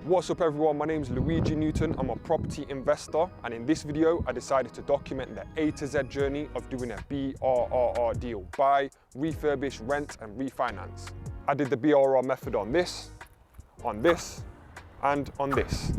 What's up everyone, my name is Luigi Newton, I'm a property investor, and in this video I decided to document the A to Z journey of doing a BRRR deal: buy, refurbish, rent and refinance. I did the BRRR method on this, and on this.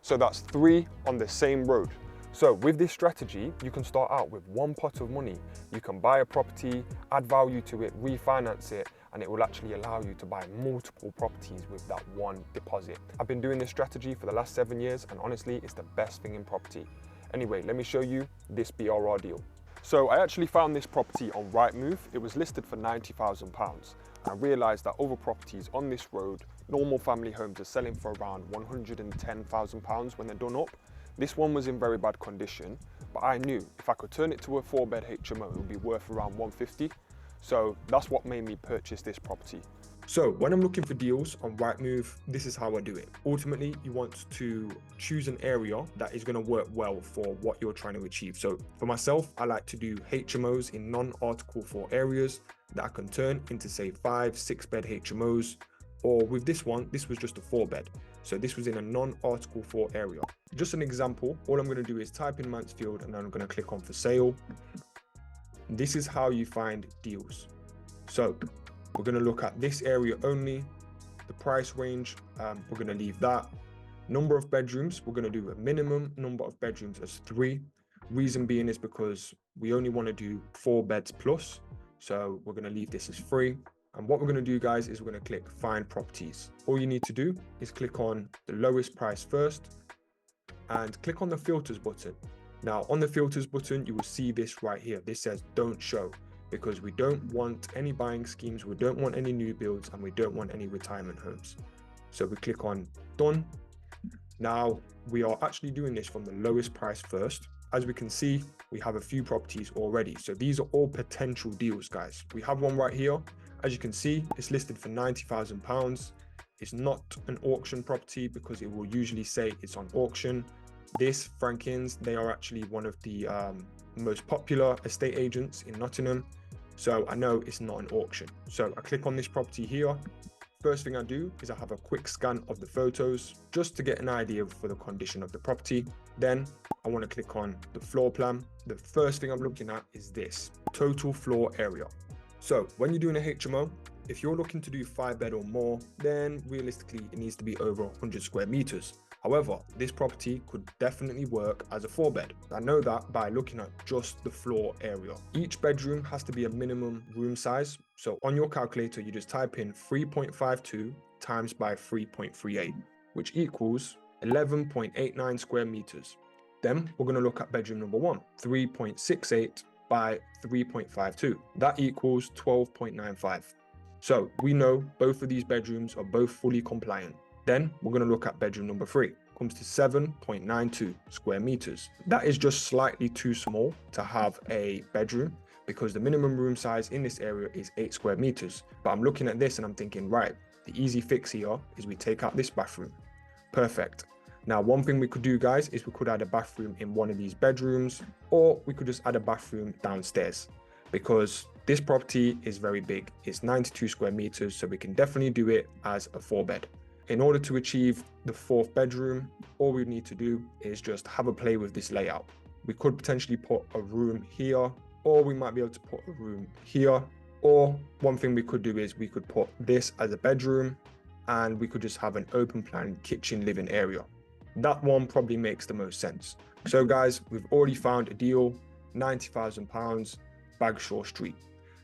So that's 3 on the same road. So with this strategy, you can start out with one pot of money. You can buy a property, add value to it, refinance it, and it will actually allow you to buy multiple properties with that one deposit. I've been doing this strategy for the last 7 years, and honestly, it's the best thing in property. Anyway, let me show you this BRRR deal. So I actually found this property on Rightmove. It was listed for £90,000. I realised that other properties on this road, normal family homes, are selling for around £110,000 when they're done up. This one was in very bad condition, but I knew if I could turn it to a 4-bed HMO, it would be worth around 150. So that's what made me purchase this property. So when I'm looking for deals on Rightmove, this is how I do it. Ultimately, you want to choose an area that is going to work well for what you're trying to achieve. So for myself, I like to do HMOs in non-Article 4 areas that I can turn into, say, 5-6-bed HMOs. Or with this one, this was just a 4-bed. So this was in a non-Article 4 area. Just an example, all I'm going to do is type in Mansfield and then I'm going to click on for sale. This is how you find deals. So we're going to look at this area only. The price range, we're going to leave that. Number of bedrooms, we're going to do a minimum number of bedrooms as 3. Reason being is because we only want to do 4 beds plus. So we're going to leave this as 3. And what we're going to do, guys, is we're going to click find properties. All you need to do is click on the lowest price first and click on the filters button. Now on the filters button, you will see this right here. This says don't show, because we don't want any buying schemes, we don't want any new builds, and we don't want any retirement homes. So we click on done. Now we are actually doing this from the lowest price first. As we can see, we have a few properties already. So these are all potential deals, guys. We have one right here. As you can see, it's listed for £90,000. It's not an auction property because it will usually say it's on auction. This Frankins, they are actually one of the most popular estate agents in Nottingham. So I know it's not an auction. So I click on this property here. First thing I do is I have a quick scan of the photos just to get an idea for the condition of the property. Then I want to click on the floor plan. The first thing I'm looking at is this total floor area. So when you're doing a HMO, if you're looking to do 5-bed or more, then realistically it needs to be over 100 square meters. However, this property could definitely work as a 4-bed. I know that by looking at just the floor area. Each bedroom has to be a minimum room size. So on your calculator, you just type in 3.52 times by 3.38, which equals 11.89 square meters. Then we're going to look at bedroom number 1, 3.68 by 3.52. That equals 12.95. So we know both of these bedrooms are both fully compliant. Then we're going to look at bedroom number 3. Comes to 7.92 square meters. That is just slightly too small to have a bedroom because the minimum room size in this area is 8 square meters. But I'm looking at this and I'm thinking, right, the easy fix here is we take out this bathroom. Perfect. Now, one thing we could do, guys, is we could add a bathroom in one of these bedrooms, or we could just add a bathroom downstairs because this property is very big. It's 92 square meters, so we can definitely do it as a 4-bed. In order to achieve the 4th bedroom, all we need to do is just have a play with this layout. We could potentially put a room here, or we might be able to put a room here. Or one thing we could do is we could put this as a bedroom and we could just have an open plan kitchen living area. That one probably makes the most sense. So guys, we've already found a deal, £90,000, Bagshaw Street.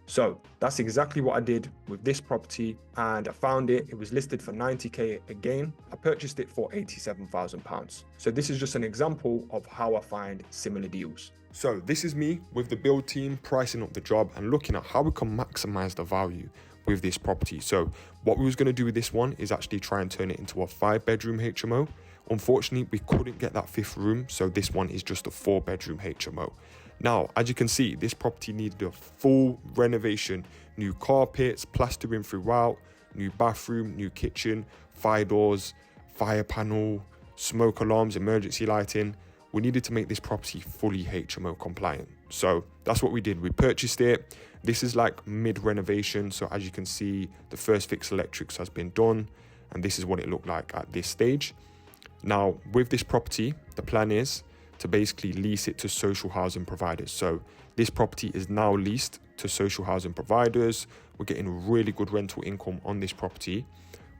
So that's exactly what I did with this property, and I found it. It was listed for 90k again. I purchased it for £87,000. So this is just an example of how I find similar deals. So this is me with the build team pricing up the job and looking at how we can maximize the value with this property. So what we was going to do with this one is actually try and turn it into a 5-bedroom HMO. Unfortunately, we couldn't get that 5th room, so this one is just a 4-bedroom HMO. Now, as you can see, this property needed a full renovation, new carpets, plastering throughout, new bathroom, new kitchen, fire doors, fire panel, smoke alarms, emergency lighting. We needed to make this property fully HMO compliant. So that's what we did. We purchased it. This is like mid renovation. So as you can see, the first fix electrics has been done. and this is what it looked like at this stage. Now, with this property, the plan is to basically lease it to social housing providers. So this property is now leased to social housing providers. We're getting really good rental income on this property,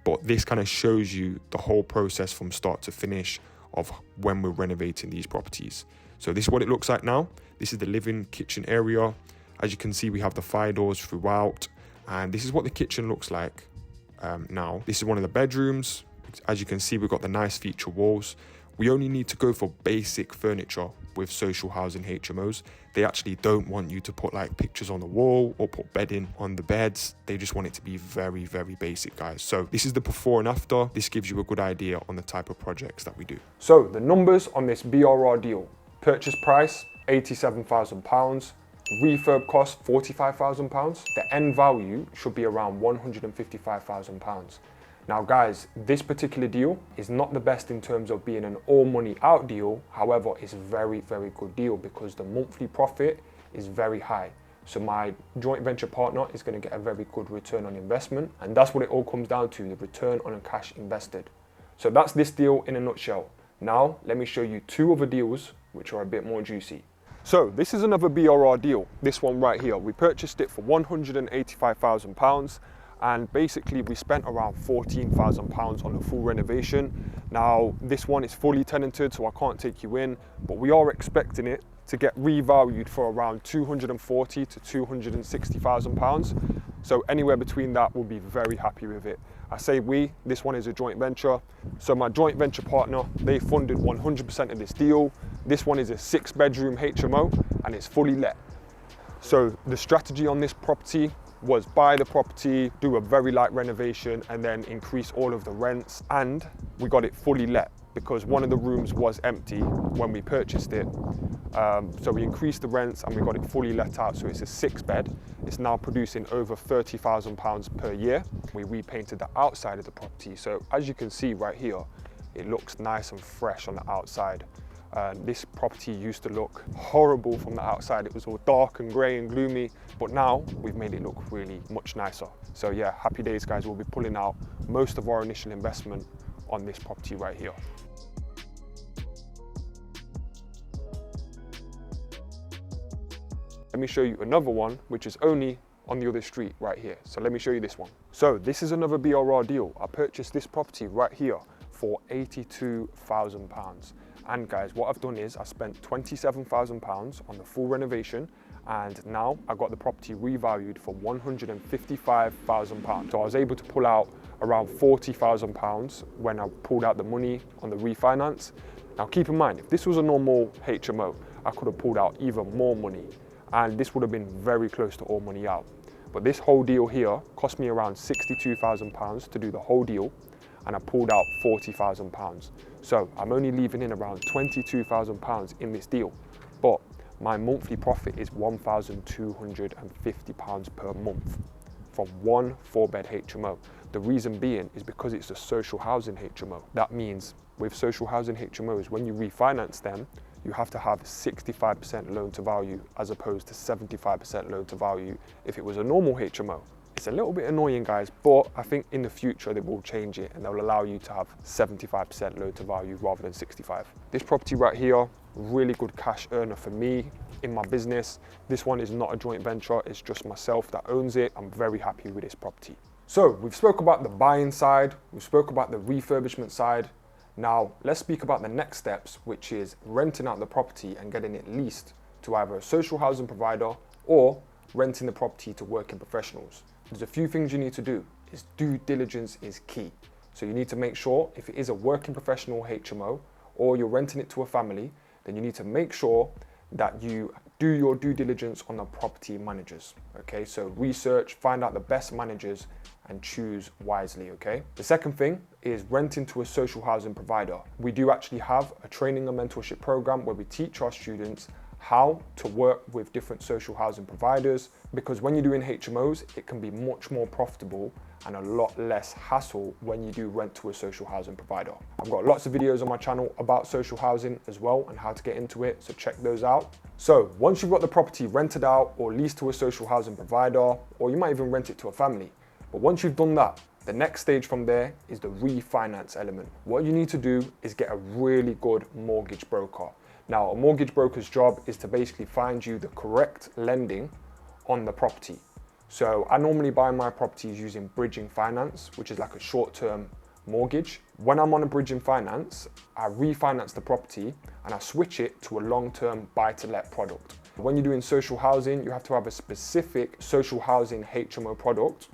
but this kind of shows you the whole process from start to finish of when we're renovating these properties. So this is what it looks like now. This is the living kitchen area. As you can see, we have the fire doors throughout, and this is what the kitchen looks like now. This is one of the bedrooms. As you can see, we've got the nice feature walls. We only need to go for basic furniture with social housing HMOs. They actually don't want you to put like pictures on the wall or put bedding on the beds. They just want it to be very, very basic, guys. So this is the before and after. This gives you a good idea on the type of projects that we do. So the numbers on this BRRR deal: purchase price, £87,000. Refurb cost, £45,000. The end value should be around £155,000. Now guys, this particular deal is not the best in terms of being an all money out deal. However, it's a very, very good deal because the monthly profit is very high. So my joint venture partner is going to get a very good return on investment. And that's what it all comes down to, the return on cash invested. So that's this deal in a nutshell. Now, let me show you two other deals which are a bit more juicy. So this is another BRRR deal, this one right here. We purchased it for £185,000. And basically we spent around £14,000 on the full renovation. Now this one is fully tenanted, so I can't take you in, but we are expecting it to get revalued for around £240,000 to £260,000. So anywhere between that, we'll be very happy with it. I say we, this one is a joint venture. So my joint venture partner, they funded 100% of this deal. This one is a 6-bedroom HMO and it's fully let. So the strategy on this property was buy the property, do a very light renovation, and then increase all of the rents. And we got it fully let because one of the rooms was empty when we purchased it. So we increased the rents and we got it fully let out. So it's a 6-bed. It's now producing over £30,000 per year. We repainted the outside of the property. So as you can see right here, it looks nice and fresh on the outside. This property used to look horrible from the outside. It was all dark and grey and gloomy, but now we've made it look really much nicer. So yeah, happy days, guys. We'll be pulling out most of our initial investment on this property right here. Let me show you another one, which is only on the other street right here. So let me show you this one. So this is another BRRR deal. I purchased this property right here for £82,000. And guys, what I've done is I spent £27,000 on the full renovation, and now I got the property revalued for £155,000. So I was able to pull out around £40,000 when I pulled out the money on the refinance. Now keep in mind, if this was a normal HMO, I could have pulled out even more money, and this would have been very close to all money out. But this whole deal here cost me around £62,000 to do the whole deal, and I pulled out £40,000. So I'm only leaving in around £22,000 in this deal, but my monthly profit is £1,250 per month from one 4-bed HMO. The reason being is because it's a social housing HMO. That means with social housing HMOs, when you refinance them, you have to have 65% loan to value as opposed to 75% loan to value if it was a normal HMO. It's a little bit annoying, guys, but I think in the future they will change it and they'll allow you to have 75% loan to value rather than 65. This property right here, really good cash earner for me in my business. This one is not a joint venture, it's just myself that owns it. I'm very happy with this property. So we've spoke about the buying side, we've spoke about the refurbishment side. Now let's speak about the next steps, which is renting out the property and getting it leased to either a social housing provider or renting the property to working professionals. There's a few things you need to do. Due diligence is key. So you need to make sure if it is a working professional HMO or you're renting it to a family, then you need to make sure that you do your due diligence on the property managers. Okay, so research, find out the best managers and choose wisely, okay? The second thing is renting to a social housing provider. We do actually have a training and mentorship program where we teach our students how to work with different social housing providers, because when you're doing HMOs, it can be much more profitable and a lot less hassle when you do rent to a social housing provider. I've got lots of videos on my channel about social housing as well and how to get into it, so check those out. So once you've got the property rented out or leased to a social housing provider, or you might even rent it to a family, but once you've done that, The next stage from there is the refinance element. What you need to do is get a really good mortgage broker. Now, a mortgage broker's job is to basically find you the correct lending on the property. So I normally buy my properties using bridging finance, which is like a short-term mortgage. When I'm on a bridging finance, I refinance the property and I switch it to a long-term buy-to-let product. When you're doing social housing, you have to have a specific social housing HMO product,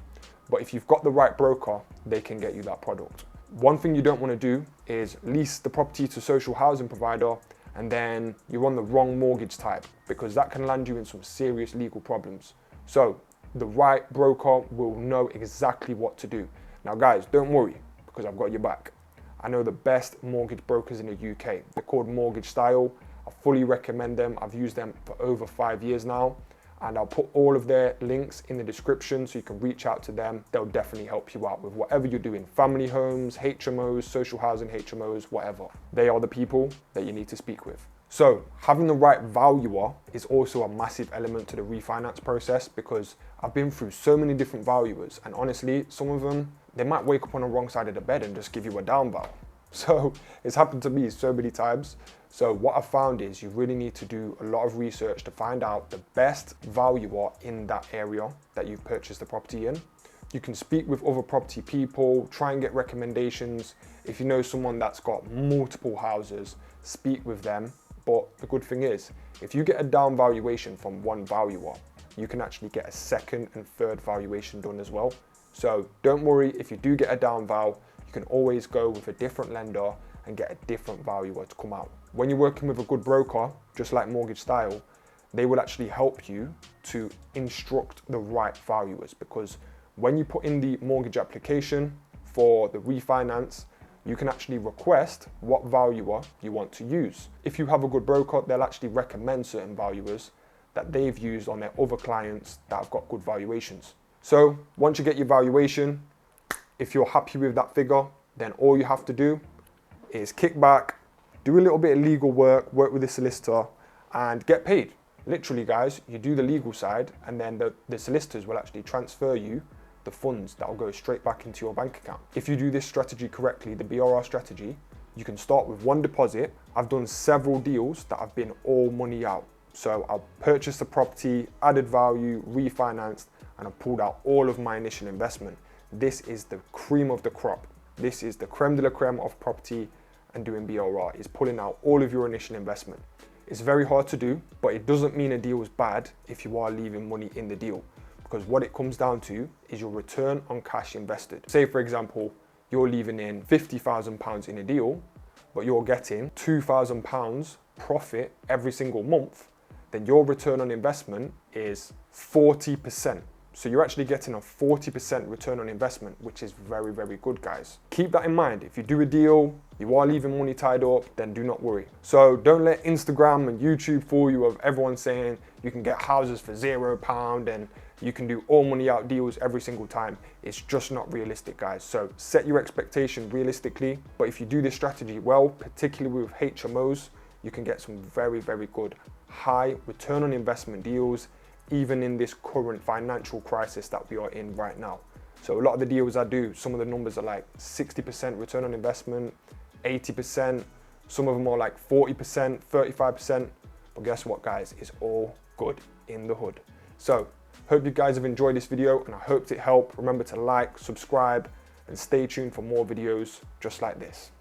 but if you've got the right broker, they can get you that product. One thing you don't want to do is lease the property to a social housing provider and then you're on the wrong mortgage type, because that can land you in some serious legal problems. So the right broker will know exactly what to do. Now guys, don't worry, because I've got your back. I know the best mortgage brokers in the UK. They're called Mortgage Style. I fully recommend them. I've used them for over 5 years now, and I'll put all of their links in the description so you can reach out to them. They'll definitely help you out with whatever you're doing. Family homes, HMOs, social housing HMOs, whatever. They are the people that you need to speak with. So having the right valuer is also a massive element to the refinance process, because I've been through so many different valuers, and honestly, some of them, they might wake up on the wrong side of the bed and just give you a down val. So it's happened to me so many times. So what I've found is you really need to do a lot of research to find out the best valuer in that area that you've purchased the property in. You can speak with other property people, try and get recommendations. If you know someone that's got multiple houses, speak with them. But the good thing is, if you get a down valuation from one valuer, you can actually get a second and third valuation done as well. So don't worry, if you do get a down val, you can always go with a different lender and get a different valuer to come out. When you're working with a good broker, just like Mortgage Style, they will actually help you to instruct the right valuers, because when you put in the mortgage application for the refinance, you can actually request what valuer you want to use. If you have a good broker, they'll actually recommend certain valuers that they've used on their other clients that have got good valuations. So once you get your valuation, if you're happy with that figure, then all you have to do is kick back, do a little bit of legal work, work with the solicitor, and get paid. Literally, guys, you do the legal side, and then the solicitors will actually transfer you the funds that will go straight back into your bank account. If you do this strategy correctly, the BRRR strategy, you can start with one deposit. I've done several deals that have been all money out. So I've purchased the property, added value, refinanced, and I've pulled out all of my initial investment. This is the cream of the crop. This is the creme de la creme of property and doing BRRR, is pulling out all of your initial investment. It's very hard to do, but it doesn't mean a deal is bad if you are leaving money in the deal, because what it comes down to is your return on cash invested. Say for example, you're leaving in £50,000 in a deal, but you're getting £2,000 profit every single month, then your return on investment is 40%. So you're actually getting a 40% return on investment, which is very, very good, guys. Keep that in mind. If you do a deal, you are leaving money tied up, then do not worry. So don't let Instagram and YouTube fool you of everyone saying you can get houses for £0 and you can do all money out deals every single time. It's just not realistic, guys. So set your expectation realistically. But if you do this strategy well, particularly with HMOs, you can get some very, very good high return on investment deals, even in this current financial crisis that we are in right now. So a lot of the deals I do, some of the numbers are like 60% return on investment, 80%, some of them are like 40%, 35%. But guess what, guys? It's all good in the hood. So hope you guys have enjoyed this video, and I hope it helped. Remember to like, subscribe, and stay tuned for more videos just like this.